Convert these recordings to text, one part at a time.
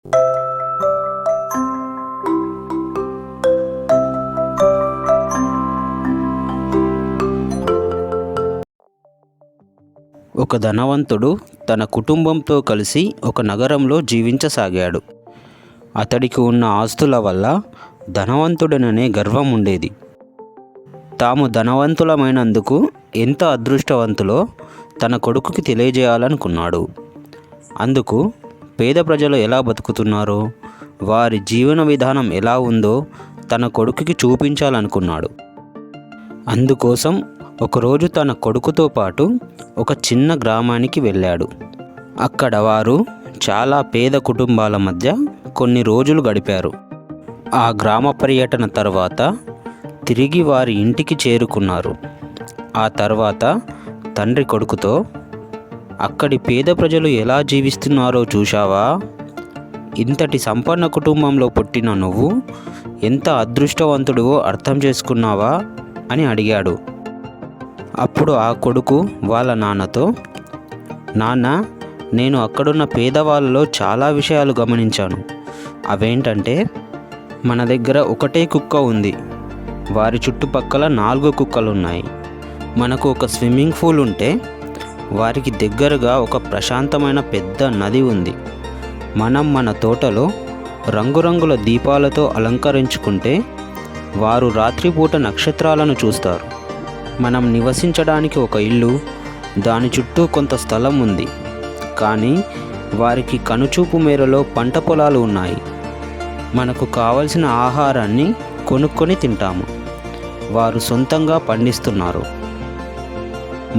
ఒక ధనవంతుడు తన కుటుంబంతో కలిసి ఒక నగరంలో జీవించసాగాడు. అతడికి ఉన్న ఆస్తుల వల్ల ధనవంతుడననే గర్వం ఉండేది. తాము ధనవంతులమైనందుకు ఎంత అదృష్టవంతులో తన కొడుకుకి తెలియజేయాలనుకున్నాడు. అందుకు పేద ప్రజలు ఎలా బతుకుతున్నారో, వారి జీవన విధానం ఎలా ఉందో తన కొడుకుకి చూపించాలనుకున్నాడు. అందుకోసం ఒకరోజు తన కొడుకుతో పాటు ఒక చిన్న గ్రామానికి వెళ్ళాడు. అక్కడ వారు చాలా పేద కుటుంబాల మధ్య కొన్ని రోజులు గడిపారు. ఆ గ్రామ పర్యటన తర్వాత తిరిగి వారి ఇంటికి చేరుకున్నారు. ఆ తర్వాత తండ్రి కొడుకుతో, అక్కడి పేద ప్రజలు ఎలా జీవిస్తున్నారో చూశావా? ఇంతటి సంపన్న కుటుంబంలో పుట్టిన నువ్వు ఎంత అదృష్టవంతుడివో అర్థం చేసుకున్నావా అని అడిగాడు. అప్పుడు ఆ కొడుకు వాళ్ళ నాన్నతో, నాన్న, నేను అక్కడున్న పేదవాళ్ళలో చాలా విషయాలు గమనించాను. అవేంటంటే, మన దగ్గర ఒకటే కుక్క ఉంది, వారి చుట్టుపక్కల 4 కుక్కలు ఉన్నాయి. మనకు ఒక స్విమ్మింగ్ పూల్ ఉంటే వారికి దగ్గరగా ఒక ప్రశాంతమైన పెద్ద నది ఉంది. మనం మన తోటలో రంగురంగుల దీపాలతో అలంకరించుకుంటే వారు రాత్రిపూట నక్షత్రాలను చూస్తారు. మనం నివసించడానికి ఒక ఇల్లు, దాని చుట్టూ కొంత స్థలం ఉంది, కానీ వారికి కనుచూపు మేరలో పంట పొలాలు ఉన్నాయి. మనకు కావలసిన ఆహారాన్ని కొనుక్కొని తింటాము, వారు సొంతంగా పండిస్తున్నారు.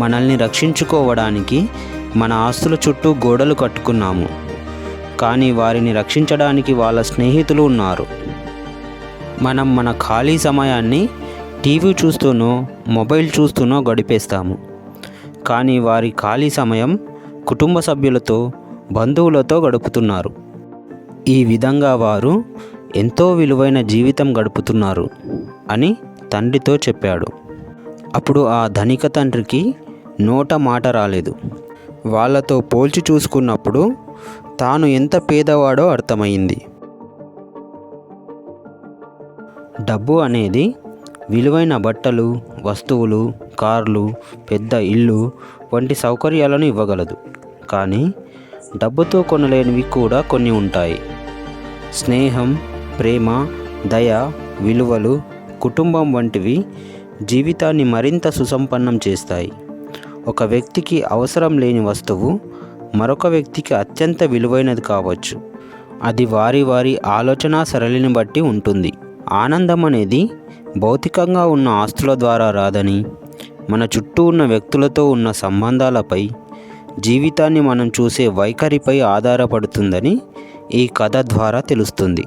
మనల్ని రక్షించుకోవడానికి మన ఆస్తుల చుట్టూ గోడలు కట్టుకున్నాము, కానీ వారిని రక్షించడానికి వాళ్ళ స్నేహితులు ఉన్నారు. మనం మన ఖాళీ సమయాన్ని టీవీ చూస్తూనో మొబైల్ చూస్తూనో గడిపేస్తాము, కానీ వారి ఖాళీ సమయం కుటుంబ సభ్యులతో, బంధువులతో గడుపుతున్నారు. ఈ విధంగా వారు ఎంతో విలువైన జీవితం గడుపుతున్నారు అని తండ్రితో చెప్పాడు. అప్పుడు ఆ ధనిక తండ్రికి నోట మాట రాలేదు. వాళ్ళతో పోల్చి చూసుకున్నప్పుడు తాను ఎంత పేదవాడో అర్థమైంది. డబ్బు అనేది విలువైన బట్టలు, వస్తువులు, కార్లు, పెద్ద ఇల్లు వంటి సౌకర్యాలను ఇవ్వగలదు. కానీ డబ్బుతో కొనలేనివి కూడా కొన్ని ఉంటాయి. స్నేహం, ప్రేమ, దయ, విలువలు, కుటుంబం వంటివి జీవితాన్ని మరింత సుసంపన్నం చేస్తాయి. ఒక వ్యక్తికి అవసరం లేని వస్తువు మరొక వ్యక్తికి అత్యంత విలువైనది కావచ్చు. అది వారి వారి ఆలోచన సరళిని బట్టి ఉంటుంది. ఆనందం అనేది భౌతికంగా ఉన్న ఆస్తుల ద్వారా రాదని, మన చుట్టూ ఉన్న వ్యక్తులతో ఉన్న సంబంధాలపై, జీవితాన్ని మనం చూసే వైఖరిపై ఆధారపడుతుందని ఈ కథ ద్వారా తెలుస్తుంది.